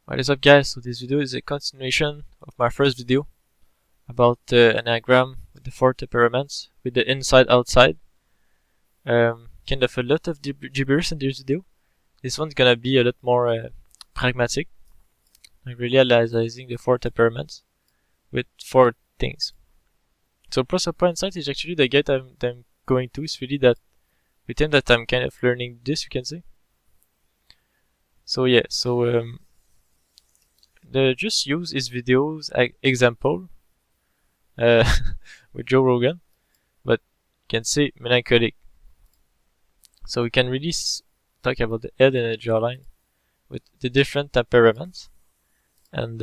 What is up, guys? So this video is a continuation of my first video about an diagram with the 4 temperaments with the inside outside. Kind of a lot of gibberish in this video. This one's gonna be a lot more pragmatic, like really analyzing the 4 temperaments with 4 things. So plus upon insight is actually the gate I'm going to is really that within that I'm kind of learning this, you can say. So yeah, just use his videos example with Joe Rogan, but you can say melancholic. So we can really talk about the head and the jawline with the different temperaments, and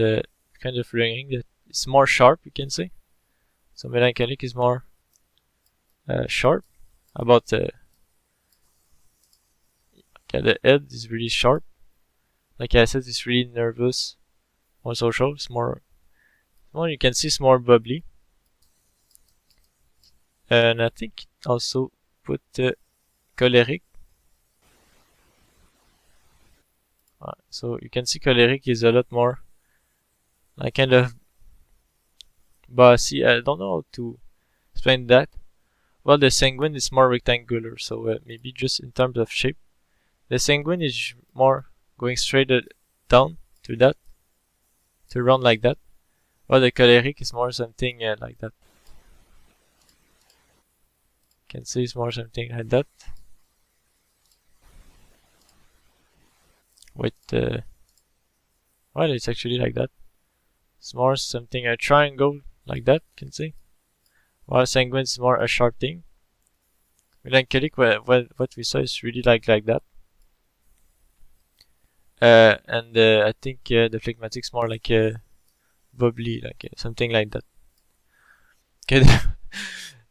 kind of learning that it's more sharp, you can say. So melancholic is more sharp. About the head is really sharp. Like I said, it's really nervous. More social, it's more you can see it's more bubbly. And I think also put choleric. So you can see choleric is a lot more like kind of bossy. I don't know how to explain that. Well, the sanguine is more rectangular, so maybe just in terms of shape. The sanguine is more going straight down to that, to run like that. While the choleric is more something like that. You can see it's more something like that. With well, it's actually like that. It's more something a triangle like that, you can see. While sanguine is more a sharp thing. Melancholic, what we saw is really like that. And I think the phlegmatic is more like bubbly, like something like that. Okay,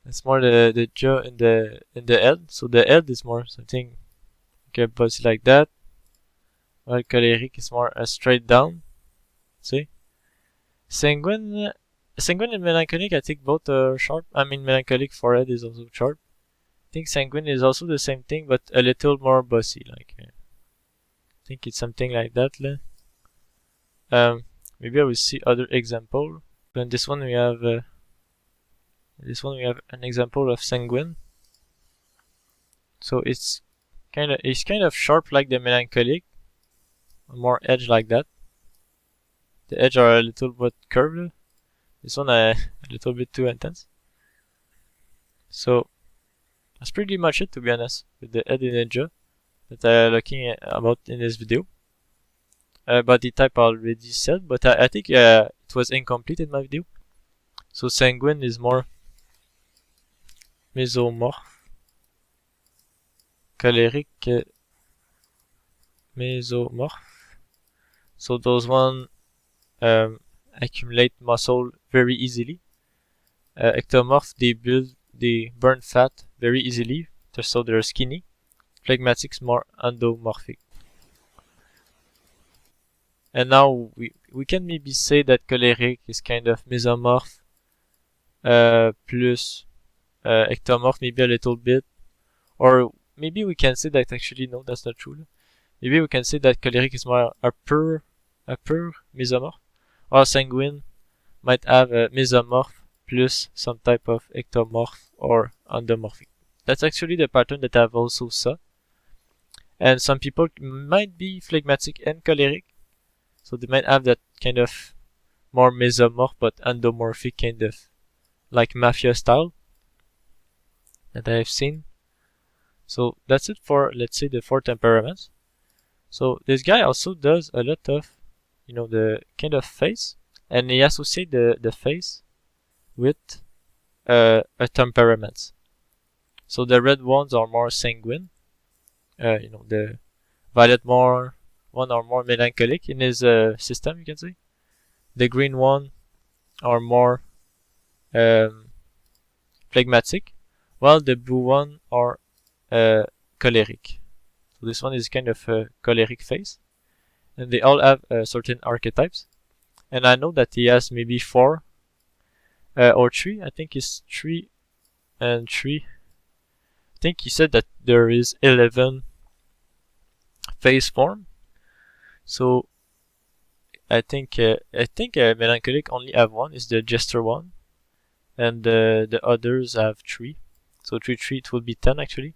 that's more the jaw in the head. So the head is more something like bossy like that. While choleric is more straight down. See, sanguine and melancholic, I think both are sharp. I mean, melancholic forehead is also sharp. I think sanguine is also the same thing, but a little more bossy. Like I think it's something like that. Maybe I will see other example. In this one we have an example of sanguine. So it's kind of sharp like the melancholic, more edge like that. The edge are a little bit curved. This one a little bit too intense. So that's pretty much it, to be honest, with the head and the jaw that I'm looking about in this video. Body type I already said, but I think it was incomplete in my video. So sanguine is more mesomorph, choleric mesomorph. So those one accumulate muscle very easily. Ectomorph, they burn fat very easily, so they're skinny. Phlegmatic is more endomorphic. And now we can maybe say that choleric is kind of mesomorph plus ectomorph, maybe a little bit. Or maybe we can say that actually no, that's not true. Maybe we can say that choleric is more a pure mesomorph. Or sanguine might have a mesomorph plus some type of ectomorph or endomorphic. That's actually the pattern that I've also saw. And some people might be phlegmatic and choleric. So they might have that kind of more mesomorph but endomorphic kind of like mafia style that I've seen. So that's it for, let's say, the 4 temperaments. So this guy also does a lot of, the kind of face, and he associates the face with a temperaments. So the red ones are more sanguine. The violet one are more melancholic in his system, you can say. The green one are more phlegmatic, while the blue one are choleric. So this one is kind of a choleric face, and they all have certain archetypes. And I know that he has maybe 4 or 3. I think it's 3 and 3. I think he said that there is 11 face form. So I think melancholic only have one, is the jester one, and the others have three. So 3 it will be 10 actually.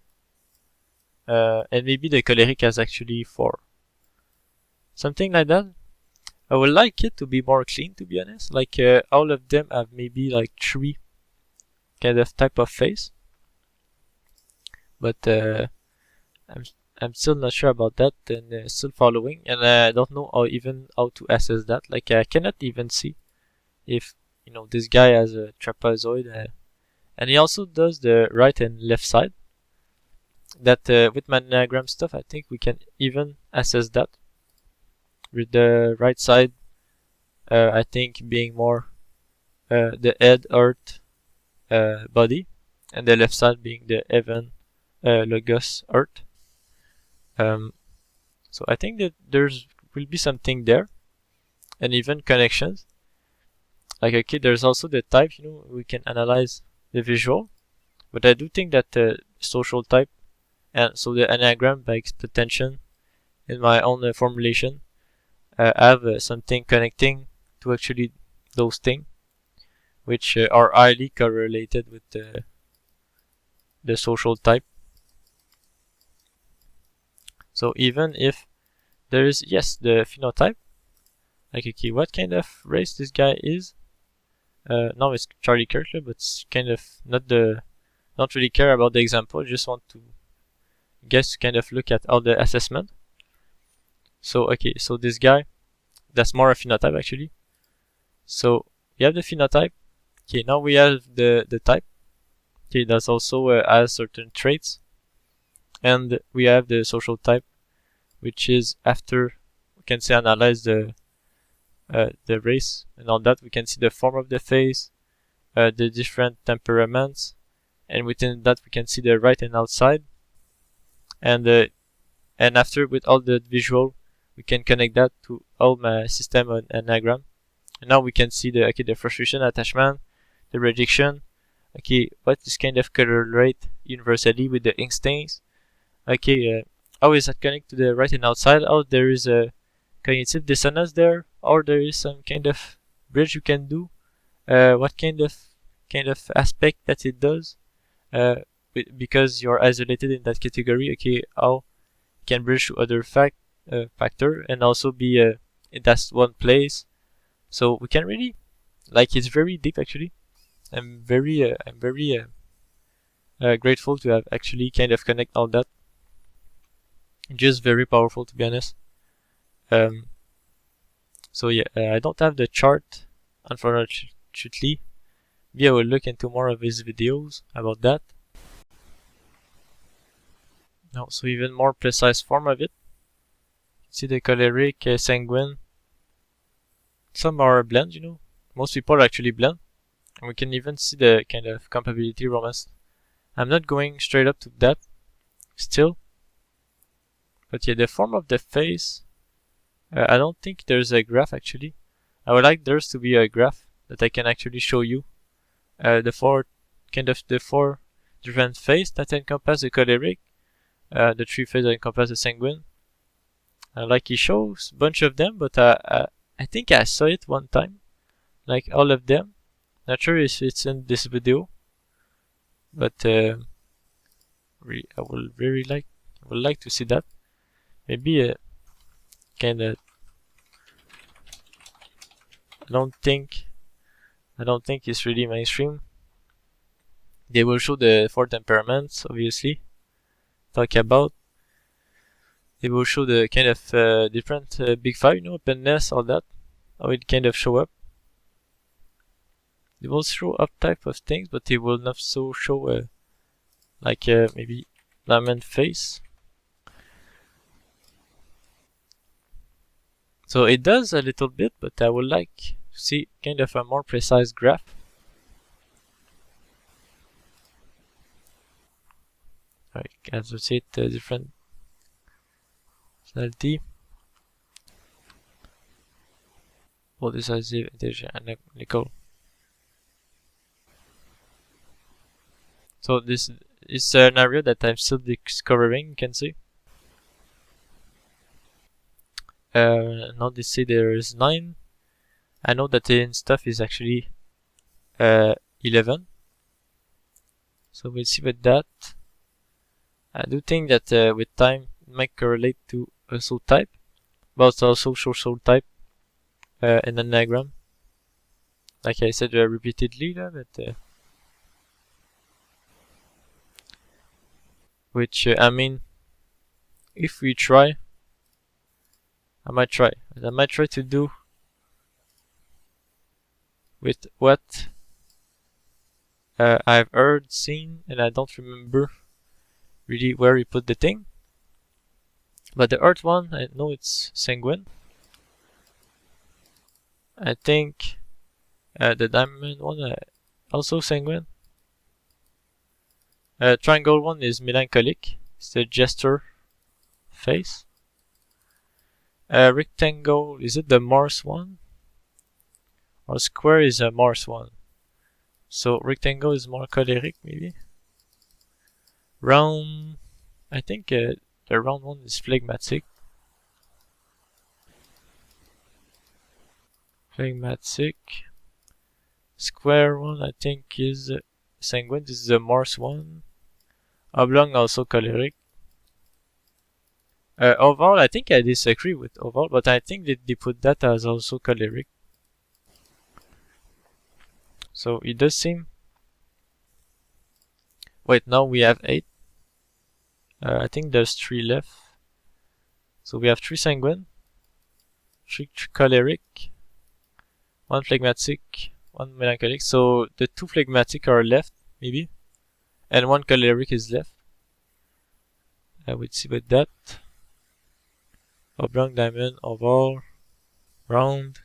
And maybe the choleric has actually 4. Something like that. I would like it to be more clean, to be honest. Like all of them have maybe like 3 kind of type of face. But I'm I'm still not sure about that, and still following, and I don't know how to assess that. Like I cannot even see if this guy has a trapezoid, and he also does the right and left side. That with my diagram stuff, I think we can even assess that. With the right side, I think being more the head, earth, body, and the left side being the heaven, logos, earth. So I think that there's will be something there, and even connections. Like okay, there's also the type. We can analyze the visual, but I do think that the social type, and so the enneagram by extension, in my own formulation, have something connecting to actually those things, which are highly correlated with the social type. So even if there is, yes, the phenotype, like okay, what kind of race this guy is? Now it's Charlie Kirkland, but it's kind of not really care about the example. Just want to guess, kind of look at all the assessment. So okay, so this guy, that's more a phenotype actually. So we have the phenotype. Okay, now we have the type. Okay, that's also has certain traits, and we have the social type, which is after we can say analyze the race and all that. We can see the form of the face, the different temperaments, and within that we can see the right and outside, and after with all the visual we can connect that to all my system and diagram, and now we can see the frustration, attachment, the rejection. Okay, what is kind of correlate universally with the instincts. Okay, how is that connect to the right and outside? How there is a cognitive dissonance there, or there is some kind of bridge you can do. What kind of aspect that it does, because you're isolated in that category. Okay, how can bridge to other factor and also be in that one place. So we can really, like, it's very deep actually. I'm very grateful to have actually kind of connect all that. Just very powerful, to be honest. So yeah, I don't have the chart, unfortunately. Maybe I will look into more of his videos about that. No, so even more precise form of it. See the choleric, sanguine. Some are blend, Most people actually blend. And we can even see the kind of compatibility romance. I'm not going straight up to that still. But yeah, the form of the face, I don't think there's a graph actually. I would like there's to be a graph that I can actually show you. The four different faces that encompass the choleric, the 3 faces that encompass the sanguine. Like he shows a bunch of them, but I think I saw it one time, like all of them. Not sure if it's in this video, but I would like to see that. Maybe kind of. I don't think it's really mainstream. They will show the 4 temperaments, obviously. Talk about. They will show the kind of different big 5, openness, all that. How it kind of show up. They will show up type of things, but they will not so show like maybe lament face. So it does a little bit, but I would like to see kind of a more precise graph. Alright, associate different personality. What is analytical? So this is an area that I'm still discovering, you can see. now they say there is 9. I know that in stuff is actually 11. So we'll see with that. I do think that with time it might correlate to a soul type, but it's also social type in the diagram. Like I said repeatedly, but which I mean, if we try, I might try to do with what I've heard, seen, and I don't remember really where he put the thing. But the earth one, I know it's sanguine. I think the diamond one also sanguine. Triangle one is melancholic. It's the gesture face. Rectangle, is it the Mars one? Or square is a Mars one. So rectangle is more choleric maybe. Round, I think the round one is phlegmatic. Square one I think is sanguine. This is the Mars one. Oblong also choleric. Oval, I think I disagree with oval, but I think that they put that as also choleric. So it does seem. Wait, now we have 8. I think there's 3 left. So we have 3 sanguine, 3 choleric, 1 phlegmatic, 1 melancholic. So the 2 phlegmatic are left, maybe, and 1 choleric is left. I would see with that. Oblong, diamond, oval, round.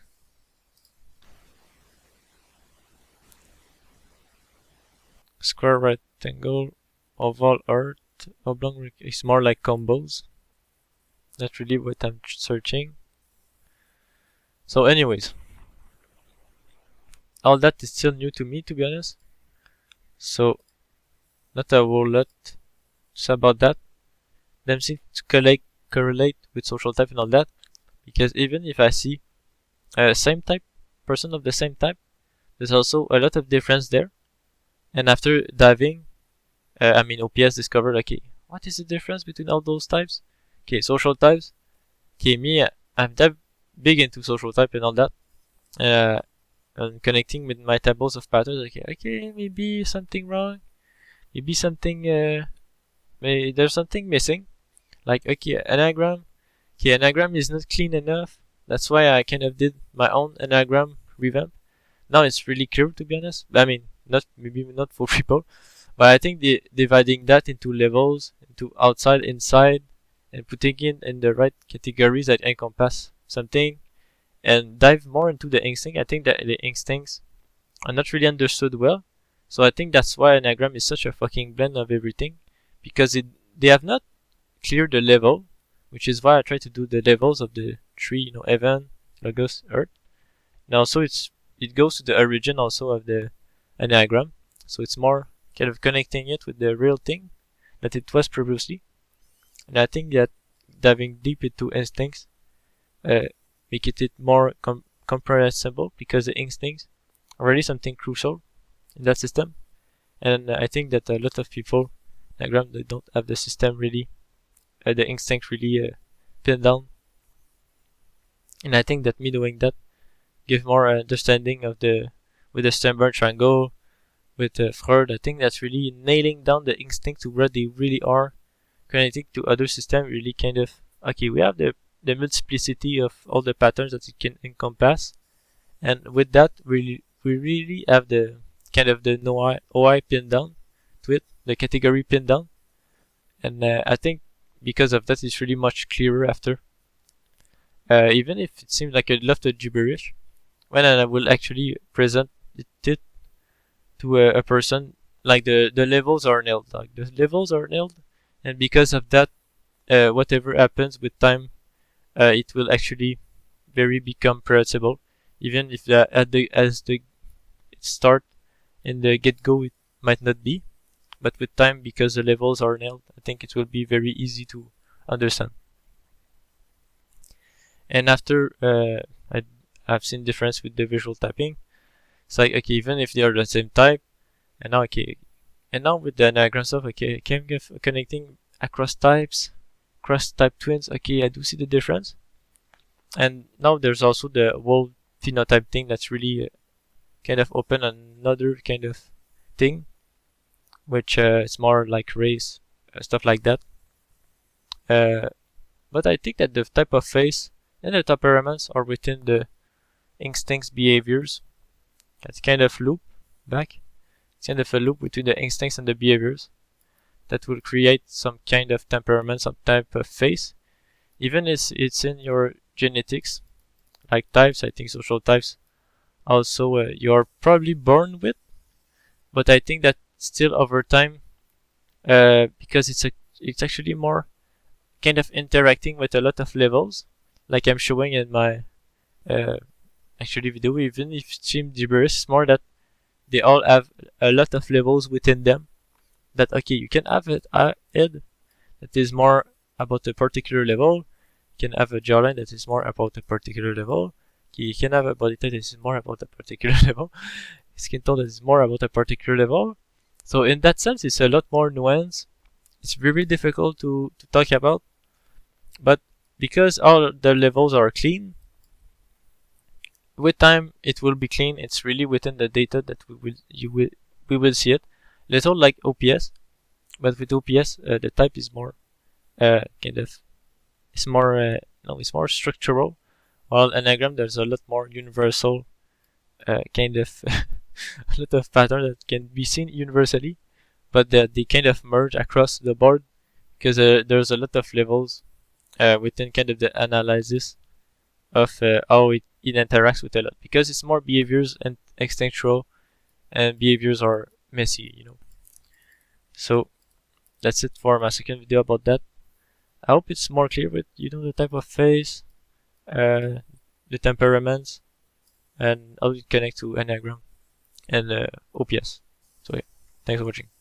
Square, rectangle, oval, earth, oblong is more like combos. That's really what I'm searching. So anyways, all that is still new to me, to be honest. So not a whole lot to say about that. Them seem to correlate with social type and all that, because even if I see same type person of the same type, there's also a lot of difference there. And after diving, I mean OPS discovered, okay, what is the difference between all those types? Okay, social types. Okay, me, I'm that big into social type and all that. And connecting with my tables of patterns, okay, maybe something wrong. Maybe something, maybe there's something missing. Like, okay, anagram. Okay, anagram is not clean enough. That's why I kind of did my own anagram revamp. Now it's really clear, to be honest. I mean, maybe not for people, but I think dividing that into levels, into outside, inside, and putting it in the right categories that encompass something, and dive more into the instinct. I think that the instincts are not really understood well, so I think that's why anagram is such a fucking blend of everything, because they have not cleared the level, which is why I try to do the levels of the tree, heaven, logos, earth. And also it goes to the origin also of the anagram, so it's more kind of connecting it with the real thing that it was previously. And I think that diving deep into instincts make it more comprehensible, because the instincts are really something crucial in that system. And I think that a lot of people anagram, they don't have the system really, the instinct really pinned down. And I think that me doing that give more understanding of with the Sternberg triangle, with Freud. I think that's really nailing down the instinct to where they really are, connecting to other systems. Really kind of, okay, we have the multiplicity of all the patterns that it can encompass, and with that we really have the kind of the OI pinned down to it, the category pinned down. And I think because of that it's really much clearer after, even if it seems like a lot of gibberish when I will actually present it to a person. Like the levels are nailed, and because of that, whatever happens with time, it will actually very become predictable, even if as the start in the get-go it might not be, but with time, because the levels are nailed, I think it will be very easy to understand. And after I've seen difference with the visual typing. It's like, okay, even if they are the same type, and now okay, and now with the anagram stuff, okay, connecting across types, cross type twins. Okay, I do see the difference. And now there's also the whole phenotype thing that's really kind of open another kind of thing, which is more like race, stuff like that. But I think that the type of face and the temperaments are within the instincts behaviors. That's kind of loop back. It's kind of a loop between the instincts and the behaviors that will create some kind of temperament, some type of face. Even if it's in your genetics, like types, I think social types also you're probably born with, but I think that still over time, because it's actually more kind of interacting with a lot of levels, like I'm showing in my actually video. Even if it seems gibberish, it's more that they all have a lot of levels within them. That okay, you can have a head that is more about a particular level. You can have a jawline that is more about a particular level. You can have a body type that is more about a particular level. Skin tone that is more about a particular level. So in that sense, it's a lot more nuanced. It's very difficult to talk about, but because all the levels are clean, with time it will be clean. It's really within the data that we will see it. Little like OPS, but with OPS the type is more kind of it's more no, it's more structural. While anagram there's a lot more universal kind of a lot of pattern that can be seen universally, but they kind of merge across the board because there's a lot of levels within kind of the analysis of how it interacts with a lot, because it's more behaviors and instinctual, and behaviors are messy, you know. So that's it for my second video about that. I hope it's more clear with, you know, the type of face, the temperaments, and how it connects to Enneagram and OPS. So yeah, thanks for watching.